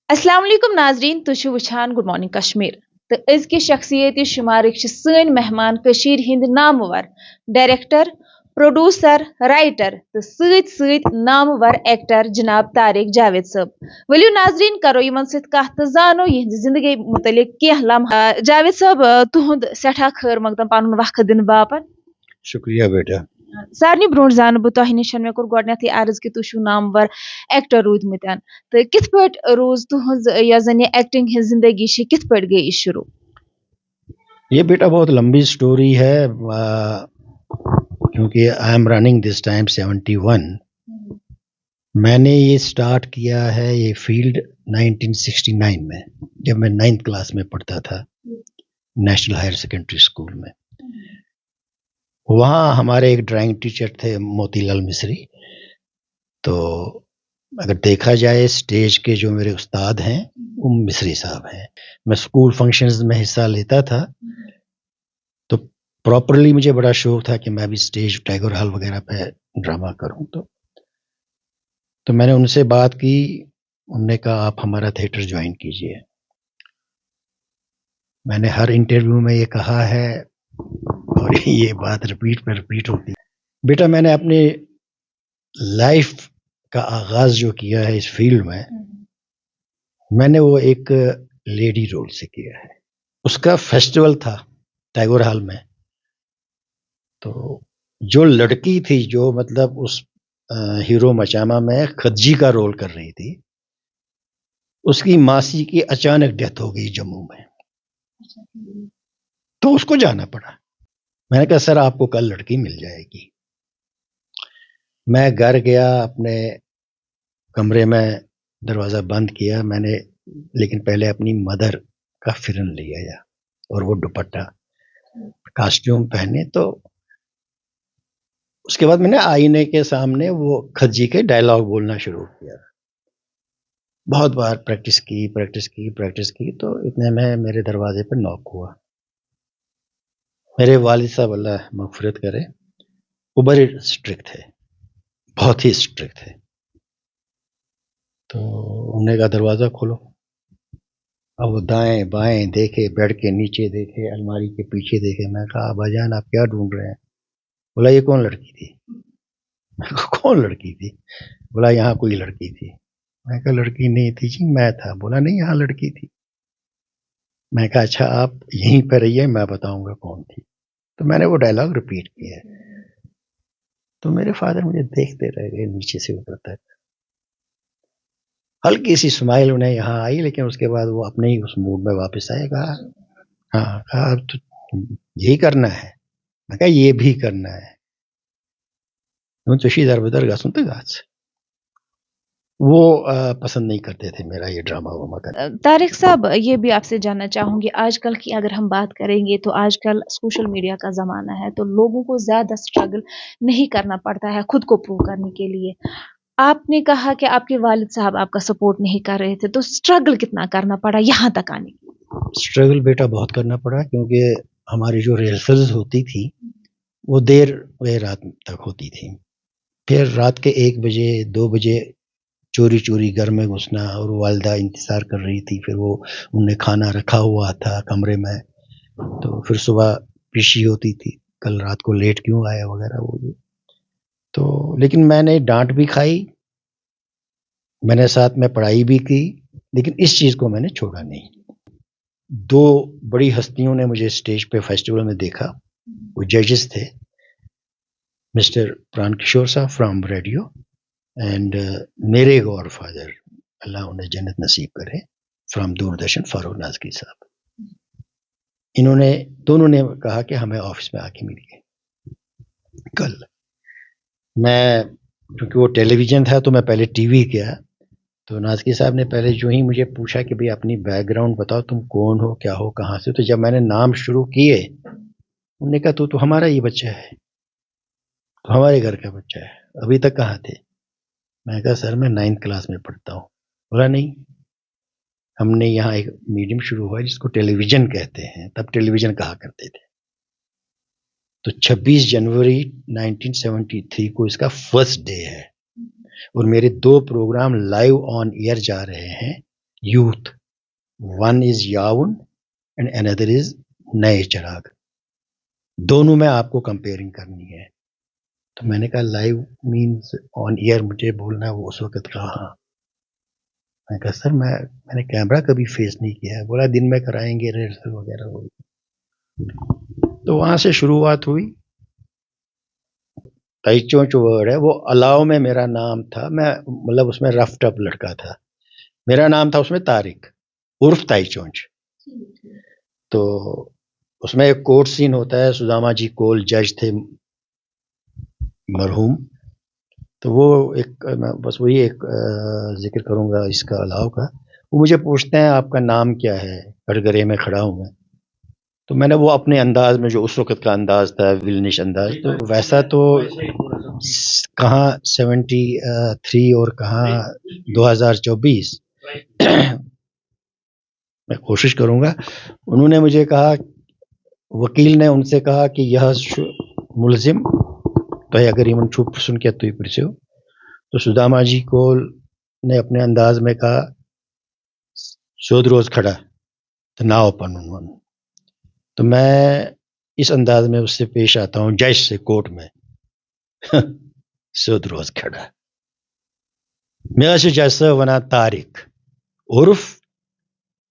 السلام علیکم ناظرین تُہۍ وچھان گڈ مارننگ کشمیر تو أزکہِ شخصیت شمارک سٲنۍ مہمان کشیر ہند نامور ڈائریکٹر پروڈیوسر رائٹر تو سۭتۍ سۭتۍ نامور ایکٹر جناب طارق جاوید صٲب ؤلِو ناظرین کرو یمن سۭتۍ کتھ تہٕ زانو یہنٛزِ زندگی متعلق کینٛہہ لمحات جاوید صٲب تُہُنٛد سٮ۪ٹھاہ خٲر مقدم پنُن وقت دِنہٕ باپتھ شکریہ بیٹا. سارنٕے برونٛٹھ زانہٕ بہٕ تۄہہِ نِش مےٚ کوٚر گۄڈنیٚتھٕے عرض کہِ تُہۍ چھِو نامور ایکٹر روٗدمٕتۍ تہٕ کِتھ پٲٹھۍ روٗز تُہنٛز یۄس زن یہِ ایکٹنگ ہٕنٛز زندگی چھِ کِتھ پٲٹھۍ گٔے یہِ شروٗع؟ یہ بیٹا بہت لمبی سٹوری ہے کیونکہ I am running this time 71. میں نے یہ سٹارٹ کیا ہے یہ فیلڈ 1969 میں جب میں 9th کلاس میں پڑھتا تھا نیشنل ہائر سیکنڈری اسکول میں. وہاں ہمارے ایک ڈرائنگ ٹیچر تھے موتی لال مصری. تو اگر دیکھا جائے اسٹیج کے جو میرے استاد ہیں وہ مصری صاحب ہیں. میں اسکول فنکشنز میں حصہ لیتا تھا تو پراپرلی مجھے بڑا شوق تھا کہ میں بھی اسٹیج ٹائیگر ہال وغیرہ پہ ڈرامہ کروں. تو میں نے ان سے بات کی. انہوں نے کہا آپ ہمارا تھیٹر جوائن کیجئے. میں نے ہر انٹرویو میں یہ کہا ہے اور یہ بات ریپیٹ پہ ریپیٹ ہوتی ہے. بیٹا میں نے اپنی لائف کا آغاز جو کیا ہے اس فیلڈ میں نے وہ ایک لیڈی رول سے کیا ہے. اس کا فیسٹیول تھا ٹائیگر ہال میں. تو جو لڑکی تھی جو مطلب اس ہیرو مچاما میں خدجی کا رول کر رہی تھی اس کی ماسی کی اچانک ڈیتھ ہو گئی جموں میں. تو اس کو جانا پڑا. میں نے کہا سر آپ کو کل لڑکی مل جائے گی. میں گھر گیا اپنے کمرے میں دروازہ بند کیا میں نے لیکن پہلے اپنی مدر کا فرن لے آیا اور وہ دوپٹہ کاسٹیوم پہنے. تو اس کے بعد میں نے آئینے کے سامنے وہ خدجی کے ڈائلاگ بولنا شروع کیا. بہت بار پریکٹس کی تو اتنے میں میرے دروازے پہ نوک ہوا. میرے والد صاحب اللہ مغفرت کرے وہ بڑے اسٹرکٹ تھے بہت ہی اسٹرکٹ تھے. تو انہوں نے کہا دروازہ کھولو. اب وہ دائیں بائیں دیکھے بیڈ کے نیچے دیکھے الماری کے پیچھے دیکھے. میں کہا ابا جان آپ کیا ڈھونڈ رہے ہیں؟ بولا یہ کون لڑکی تھی؟ میں کہا کون لڑکی تھی؟ بولا یہاں کوئی لڑکی تھی. میں کہا لڑکی نہیں تھی جی میں تھا. بولا نہیں یہاں لڑکی تھی. میں کہا اچھا آپ یہیں پہ رہیے میں بتاؤں گا کون تھی. تو میں نے وہ ڈائلاگ ریپیٹ کیا. تو میرے فادر مجھے دیکھتے رہ گئے نیچے سے اوپر تک. ہلکی سی اسمائل انہیں یہاں آئی لیکن اس کے بعد وہ اپنے ہی اس موڈ میں واپس آئے. کہا ہاں کہا اب تو یہی کرنا ہے. میں کہا یہ بھی کرنا ہے. وہ پسند نہیں کرتے تھے میرا یہ ڈرامہ وما کرنا. طارق صاحب یہ بھی آپ سے جاننا چاہوں گی آج کل کی اگر ہم بات کریں گے تو آج کل سوشل میڈیا کا زمانہ ہے تو لوگوں کو زیادہ اسٹرگل نہیں کرنا پڑتا ہے خود کو پروو کرنے کے لیے. آپ نے کہا کہ آپ کے والد صاحب آپ کا سپورٹ نہیں کر رہے تھے تو اسٹرگل کتنا کرنا پڑا یہاں تک آنے کے لیے؟ اسٹرگل بیٹا بہت کرنا پڑا کیونکہ ہماری جو ریہرسلز ہوتی تھی وہ دیر رات تک ہوتی تھی. پھر رات کے 1 بجے 2 بجے چوری چوری گھر میں گھسنا اور والدہ انتظار کر رہی تھی. پھر وہ انہوں نے کھانا رکھا ہوا تھا کمرے میں تو پھر صبح پیشی ہوتی تھی کل رات کو لیٹ کیوں آیا وغیرہ وہ یہ. تو لیکن میں نے ڈانٹ بھی کھائی میں نے ساتھ میں پڑھائی بھی کی لیکن اس چیز کو میں نے چھوڑا نہیں. 2 بڑی ہستیوں نے مجھے اسٹیج پہ فیسٹیول میں دیکھا. وہ ججز تھے مسٹر پران کشور صاحب فرام ریڈیو اینڈ میرے گاڈ فادر اللہ انہیں جنت نصیب کرے فرام دوردرشن فاروق نازکی صاحب. انہوں نے دونوں نے کہا کہ ہمیں آفس میں آ کے ملیے کل. میں کیونکہ وہ ٹیلی ویژن تھا تو میں پہلے ٹی وی کیا. تو نازکی صاحب نے پہلے جو ہی مجھے پوچھا کہ بھئی اپنی بیک گراؤنڈ بتاؤ تم کون ہو کیا ہو کہاں سے. تو جب میں نے نام شروع کیے انہوں نے کہا تو ہمارا ہی بچہ ہے تو ہمارے گھر کا بچہ ہے ابھی تک کہاں تھے. میں کہا سر میں 9th کلاس میں پڑھتا ہوں. بولا نہیں ہم نے یہاں ایک میڈیم شروع ہوا جس کو ٹیلی ویژن کہتے ہیں تب ٹیلی ویژن کہا کرتے تھے. تو 26 جنوری 1973 کو اس کا فرسٹ ڈے ہے اور میرے 2 پروگرام لائیو آن ایئر جا رہے ہیں youth. One is Yaun and another is نئے چراغ. دونوں میں آپ کو کمپیئرنگ کرنی ہے. تو میں نے کہا لائیو مینس آن ایئر مجھے بولنا وہ اس وقت کہا. ہاں. میں کہا سر میں نے کیمرہ کبھی فیس نہیں کیا ہے. بولا دن میں کرائیں گے ریہرسل وغیرہ ہوگی. تو وہاں سے شروعات ہوئی. تائی چونچ ورڈ ہے وہ الاؤ میں میرا نام تھا. میں مطلب اس میں رف ٹپ لڑکا تھا. میرا نام تھا اس میں طارق عرف تائی چونچ. تو اس میں ایک کورٹ سین ہوتا ہے. سداما جی کول جج تھے مرحوم. تو وہ ایک میں بس وہی ایک ذکر کروں گا اس کا الاؤ کا. وہ مجھے پوچھتے ہیں آپ کا نام کیا ہے. کٹگرے میں کھڑا ہوں میں. تو میں نے وہ اپنے انداز میں جو اس وقت کا انداز تھا ولنش انداز. تو ویسا تو کہاں 73 اور کہاں 2024. میں کوشش کروں گا. انہوں نے مجھے کہا وکیل نے ان سے کہا کہ یہ ملزم تو اگر یمن چھپ سن کے تو پرسو. تو سداما جی کول نے اپنے انداز میں کہا سود روز کھڑا تو نہ اوپن. تو میں اس انداز میں اس سے پیش آتا ہوں جج سے کورٹ میں. سود روز کھڑا میرا سے جیسا ونا طارق عرف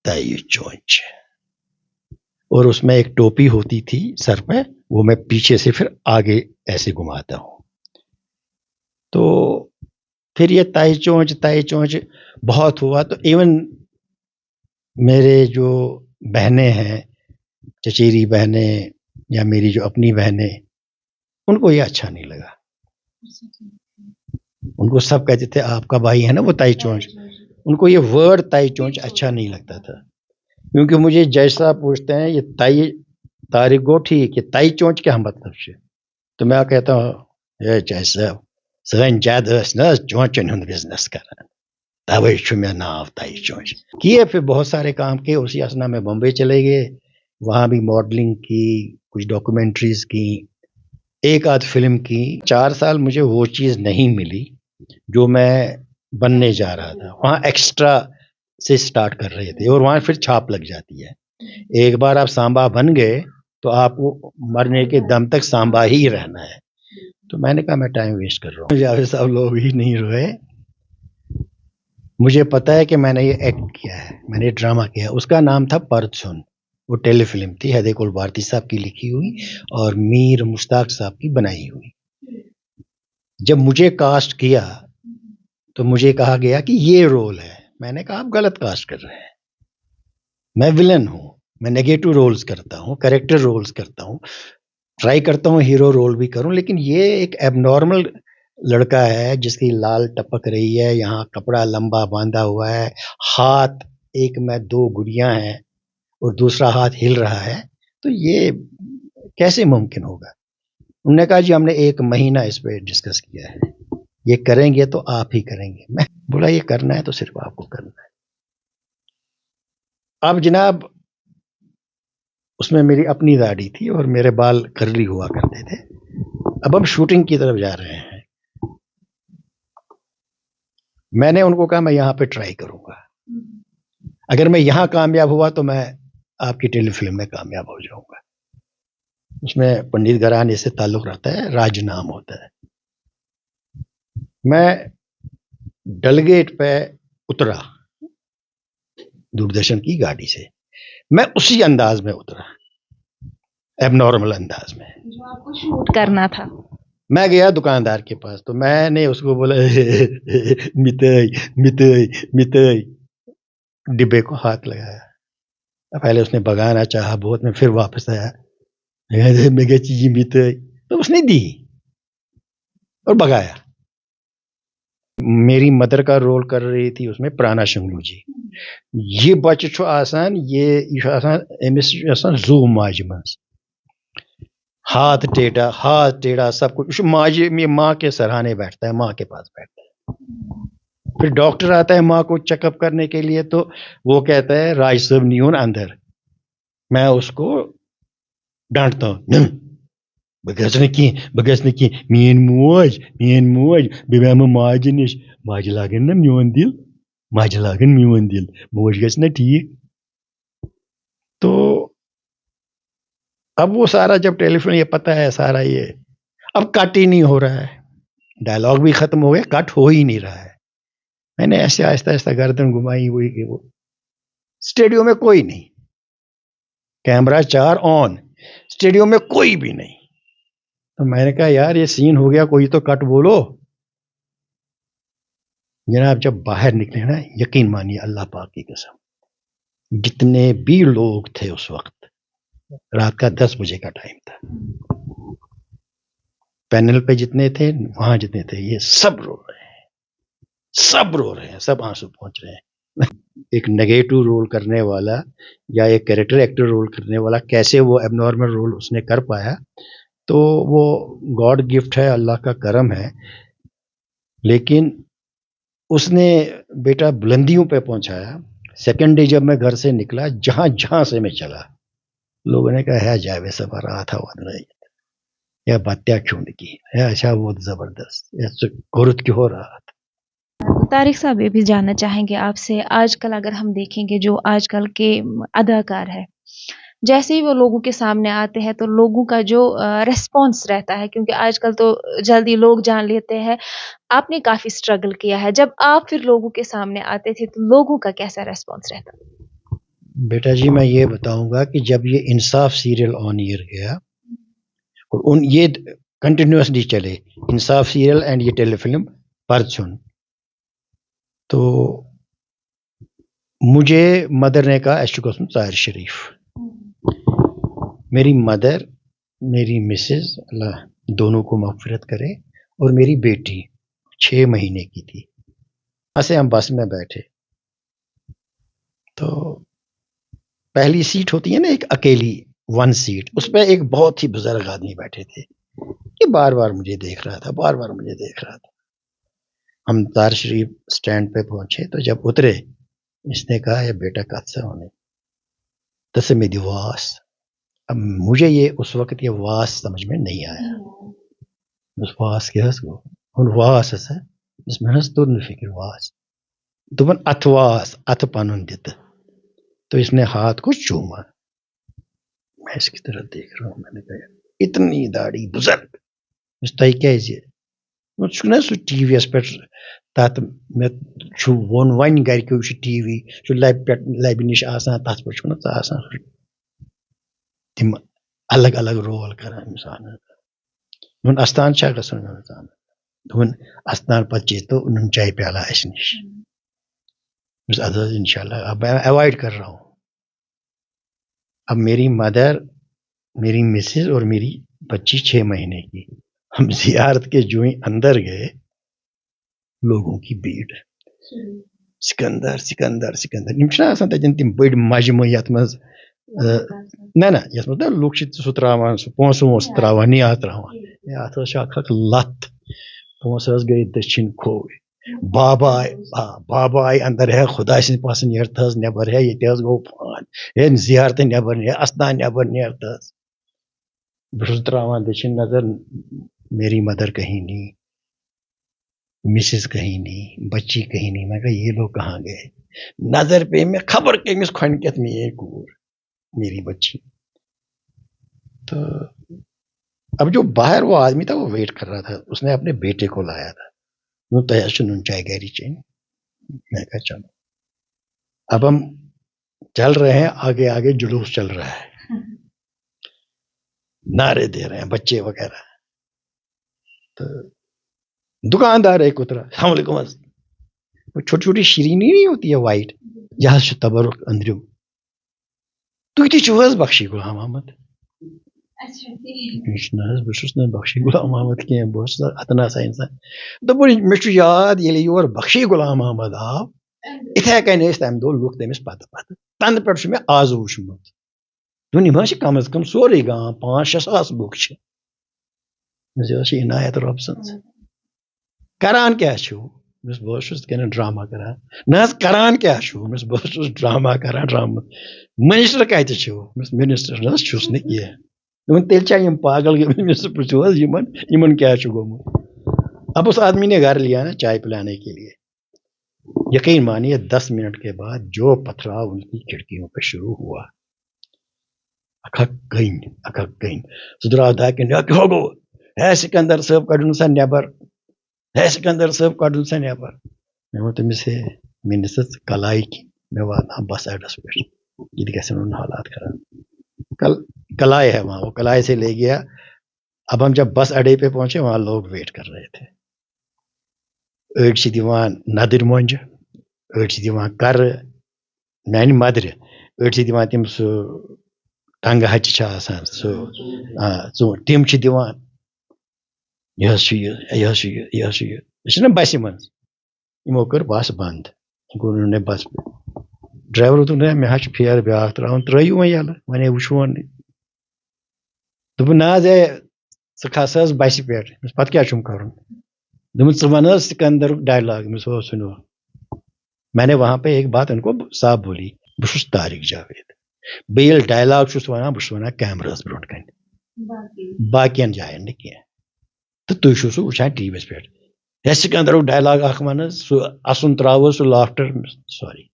تائی چونچ. اور اس میں ایک ٹوپی ہوتی تھی سر پہ, وہ میں پیچھے سے پھر آگے ایسے گھماتا ہوں. تو پھر یہ تائی چونچ بہت ہوا. تو ایون میرے جو بہنیں ہیں چچیری بہنیں یا میری جو اپنی بہنیں, ان کو یہ اچھا نہیں لگا. ان کو سب کہتے تھے آپ کا بھائی ہے نا وہ تائی چونچ. ان کو یہ ورڈ تائی چونچ اچھا نہیں لگتا تھا. کیونکہ مجھے جیسا پوچھتے ہیں یہ تائی طارق گو ٹھیک ہے تائی چونچ کیا مطلب سے. تو میں کہتا ہوں یہ جیسا سن جد نا چونچن ہند بزنس کران توے چھو میں ناو تائی چونچ. کیے پھر بہت سارے کام کیے. اسی اسنا میں بمبئی چلے گئے. وہاں بھی ماڈلنگ کی, کچھ ڈاکومنٹریز کی, ایک آدھ فلم کی. 4 سال مجھے وہ چیز نہیں ملی جو میں بننے جا رہا تھا. وہاں ایکسٹرا سے سٹارٹ کر رہے تھے اور وہاں پھر چھاپ لگ جاتی ہے. ایک بار آپ سانبا بن گئے تو آپ کو مرنے کے دم تک سانبا ہی رہنا ہے. تو میں نے کہا میں ٹائم ویسٹ کر رہا ہوں. جاوید صاحب لوگ ہی نہیں روئے. مجھے پتا ہے کہ میں نے یہ ایکٹ کیا ہے, میں نے ڈرامہ کیا. اس کا نام تھا پرتسن. وہ ٹیلی فلم تھی ہیدے کول بھارتی صاحب کی لکھی ہوئی اور میر مشتاق صاحب کی بنائی ہوئی. جب مجھے کاسٹ کیا تو مجھے کہا گیا کہ یہ رول ہے. میں نے کہا آپ غلط کاسٹ کر رہے ہیں. میں ولن ہوں, میں نیگیٹو رولز کرتا ہوں, کریکٹر رولز کرتا ہوں, ٹرائی کرتا ہوں ہیرو رول بھی کروں. لیکن یہ ایک ایب نارمل لڑکا ہے جس کی لال ٹپک رہی ہے, یہاں کپڑا لمبا باندھا ہوا ہے, ہاتھ ایک میں 2 گڑیاں ہیں اور دوسرا ہاتھ ہل رہا ہے. تو یہ کیسے ممکن ہوگا. انہوں نے کہا جی ہم نے 1 مہینہ اس پہ ڈسکس کیا ہے, یہ کریں گے تو آپ ہی کریں گے. میں بولا یہ کرنا ہے تو صرف آپ کو کرنا ہے. اب جناب اس میں میری اپنی داڑھی تھی اور میرے بال کرلی ہوا کرتے تھے. اب ہم شوٹنگ کی طرف جا رہے ہیں. میں نے ان کو کہا میں یہاں پہ ٹرائی کروں گا, اگر میں یہاں کامیاب ہوا تو میں آپ کی ٹیلی فلم میں کامیاب ہو جاؤں گا. اس میں پنڈت گھرانے سے تعلق رہتا ہے, راج نام ہوتا ہے. میں ڈل گیٹ پہ اترا دوردرشن کی گاڑی سے. میں اسی انداز میں اترا, ایب نارمل انداز میں جو آپ کو شوٹ کرنا تھا. میں گیا دکاندار کے پاس. تو میں نے اس کو بولا متئی متئی متئی, ڈبے کو ہاتھ لگایا. پہلے اس نے بگانا چاہا بہت, میں پھر واپس آیا میں کہا چیزی متئی, تو اس نے دی اور بگایا. میری مدر کا رول کر رہی تھی اس میں پرانا شنگلو جی. یہ بچہ چھو آسان, یہ آسان امس آسان زو ماج منز, ہاتھ ٹیڑھا سب کچھ. ماجی ماں کے سرہانے بیٹھتا ہے, ماں کے پاس بیٹھتا ہے. پھر ڈاکٹر آتا ہے ماں کو چیک اپ کرنے کے لیے, تو وہ کہتا ہے راج صاحب نیون اندر. میں اس کو ڈانٹتا ہوں بگس نے کی مین موج بہ ماجہ نش, ماجہ لاگن نا میون دل, ماجہِ لاگن میون دل موج گژھِ نا ٹھیک. تو اب وہ سارا جب ٹیلی فون یہ پتہ ہے سارا یہ اب کٹ ہی نہیں ہو رہا ہے, ڈائلاگ بھی ختم ہو گیا, کٹ ہو ہی نہیں رہا ہے. میں نے ایسے آہستہ آہستہ گردن گھمائی ہوئی کہ وہ اسٹیڈیو میں کوئی نہیں, کیمرہ 4 آن, اسٹیڈیو میں کوئی بھی نہیں. تو میں نے کہا یار یہ سین ہو گیا, کوئی تو کٹ بولو. جناب جب باہر نکلے نا, یقین مانیے اللہ پاک کی قسم, جتنے بھی لوگ تھے اس وقت, رات کا 10 بجے کا ٹائم تھا, پینل پہ جتنے تھے وہاں جتنے تھے, یہ سب رو رہے ہیں, سب رو رہے ہیں, سب آنسو پہنچ رہے ہیں. ایک نیگیٹو رول کرنے والا یا ایک کیریکٹر ایکٹر رول کرنے والا کیسے وہ ایب نارمل رول اس نے کر پایا, تو وہ گاڈ گفٹ ہے, اللہ کا کرم ہے. لیکن اس نے بیٹا بلندیوں پہ پہنچایا. سیکنڈ ڈے جب میں گھر سے نکلا, جہاں جہاں سے میں چلا, لوگوں نے کہا ہے جاوید صاحب رہا تھا یا باتیا کیوں کی ہے, اچھا وہ زبردست گرت کی ہو رہا تھا. طارق صاحب یہ بھی جاننا چاہیں گے آپ سے, آج کل اگر ہم دیکھیں گے جو آج کل کے اداکار ہے, جیسے ہی وہ لوگوں کے سامنے آتے ہیں تو لوگوں کا جو ریسپانس رہتا ہے, کیونکہ آج کل تو جلدی لوگ جان لیتے ہیں, آپ نے کافی اسٹرگل کیا ہے, جب آپ پھر لوگوں کے سامنے آتے تھے تو لوگوں کا کیسا ریسپانس رہتا؟ بیٹا جی میں یہ بتاؤں گا کہ جب یہ انصاف سیریل آن ایئر گیا, اور یہ کنٹینیوسلی چلے, انصاف سیریل اینڈ یہ ٹیلی فلم پرچون, تو مجھے مدر نے کہا ایشو قسم طاہر شریف. میری مدر, میری مسز, اللہ دونوں کو مغفرت کرے, اور میری بیٹی 6 مہینے کی تھی. ایسے ہم بس میں بیٹھے, تو پہلی سیٹ ہوتی ہے نا ایک اکیلی 1 سیٹ, اس پہ ایک بہت ہی بزرگ آدمی بیٹھے تھے. یہ بار بار مجھے دیکھ رہا تھا, بار بار مجھے دیکھ رہا تھا. ہم طاہر شریف سٹینڈ پہ پہنچے, تو جب اترے اس نے کہا یہ بیٹا کت سے ہونے تسے میں دی واس. اب مجھے یہ اس وقت یہ واس سمجھ میں نہیں آیا. اس واس کے ہس کو ہن واس ہے اس میں ہس تو فکر واس دپن ات واس ات پنن دت. تو اس نے ہاتھ کو چوما. میں اس کی طرف دیکھ رہا ہوں, میں نے کہا اتنی داڑھی بزرگ اس تہ کیازِ نا سو ٹی وی یس پہ تات میں وون ون گرکیو ٹی وی لبہِ نش آسان, تت پہ چھُ نا آسان تم الگ الگ رول کران انسان. دپن استان چھا گژھُن, دپن استان پتہٕ چیتو نُن چائے پیالہ اس نش. اد انشاء اللہ اب میں اوائڈ کر رہا ہوں. اب میری مدر, میری مسز اور میری بچی 6 مہینے کی, ہم زیارت کے جو ہی اندر گئے, لوگوں کی بھیڑ, سکندر سکندر سکندر یم چھنا آسان تتین تم بڑ مجمع یت مز نہ یس مز لوگ سہ تراوان سہ پونسہٕ وونسہٕ تراوان یا تراوان, ات اکھ لت پونسہٕ گئی دچھن کھوٚو. بابا بابا آئی اندر ہے, خدا سن پاس نیرت نبر ہے, یہ گو فان ہے زیارت نبر نیر استان نبر نیرت. بہت تراوان دچھن نظر, میری مدر کہیں نہیں, مسز کہیں نہیں, بچی کہیں نہیں. میں کہا یہ لوگ کہاں گئے؟ نظر پہ میں خبر کمس کھنکت میں یہ کور میری بچی. تو اب جو باہر وہ آدمی تھا وہ ویٹ کر رہا تھا, اس نے اپنے بیٹے کو لایا تھا. وہ تیار نون چائے گہری چین. میں کہا چلو اب ہم چل رہے ہیں, آگے آگے جلوس چل رہا ہے, نعرے دے رہے ہیں بچے وغیرہ. تو دکاندار ایک اترا, السلام علیکم. وہ چھوٹی چھوٹی شیرینی نہیں ہوتی ہے وائٹ, یہ تبرک اندرم. تھی چھو حظ بخشی غلام احمد؟ بہس نا بخشی غلام احمد کی, بہت اتنا سا انسان. دپن مے یاد ییٚلہِ یور بخشی غلام احمد آو اتھے کن تمہ دہ لُکھ تٔمِس پتہ پتہ, تنہ پٮ۪ٹھ مےٚ آز وٕچھمُت. دپن یِم حظ کم از کم سورُے گام 5-6 ساس لُکھ چھِ. یہ عنایت رۄب سٕنٛز. کران کیٛاہ چھِو؟ بہٕ چھُس یِتھ کٔنۍ ڈرامہ کران. نہ حظ کران کیٛاہ چھِو؟ بہٕ چھُس ڈرامہ کران ڈرامہ. منسٹر کتہِ چھِو؟ منسٹر نہ حظ چھُس نہٕ کینٛہہ. دپن تیٚلہِ چھا یِم پاگل گٔمٕتۍ؟ سے پرٛژھِو حظ یِمن کیٛاہ چھُ گوٚمُت. اب اس آدمی نے گھر لیا نا چائے پلانے کے لیے. یقین مانیے 10 منٹ کے بعد جو پتھراؤ ان کی کھڑکیوں پہ شروع ہوا اکھک گئی سہ درٛاو داکٮ۪ن کیٛاہ گوٚو ہے سکندر صٲب کڑُن سا نٮ۪بر ہے سکندر صٲب کڑُن سا نٮ۪بر مےٚ ووٚن تٔمِس ہے مےٚ نِسا ژٕ کلاے کِنۍ مےٚ واتناو بس اڈس پٮ۪ٹھ یہ گژھن ان حالات خراب کلائے ہے وہاں وہ کلائے سے لے گیا اب ہم جب بس اڈے پہ پہنچے وہاں لوگ ویٹ کر رہے تھے أڑۍ چھِ دِوان نَدٕرۍ مۄنجہِ أڑۍ چھِ دِوان کَرٕ میانہِ مدرِ أڑۍ چھِ دِوان تِم سُہ ٹنٛگہٕ ہچہِ چھِ آسان سُہ ژوٗنٛٹھۍ تِم چھِ دِوان یہِ حظ چھُ یہِ یہِ حظ چھُ یہِ یہِ حظ چھُ یہِ یہِ چھُنہ بسہِ منٛز یِمو کٔر بس بنٛد کوٚرُن نے بس ڈرایور دوٚپ نہ مےٚ حظ چھُ پھیرٕ بیٛاکھ ترٛاوُن ترٛٲیِو وۄنۍ یَلہٕ وۄنۍ وٕچھون دوٚپُن نہ حظ ہے ژٕ کھس حظ بسہِ پٮ۪ٹھ پتہٕ کیٛاہ چھُم کَرُن دوٚپُن ژٕ وَن حظ سکندرُک ڈائلاگ أمِس اوس سُنو میں نے وہاں پہ ایک بات ان کو صاف بولی بہٕ چھُس طارق جاوید بہٕ ییٚلہِ ڈائلاگ چھُس وَنان بہٕ چھُس وَنان کیمراہس برونٛٹھ کَنہِ باقین جاین نہٕ کینٛہہ تہٕ تُہۍ چھِو سُہ وٕچھان ٹی وی یس پٮ۪ٹھ ہے سکندرُک ڈائلاگ اکھ وَن حظ سُہ اَسُن تراو سُہ لافٹر سوری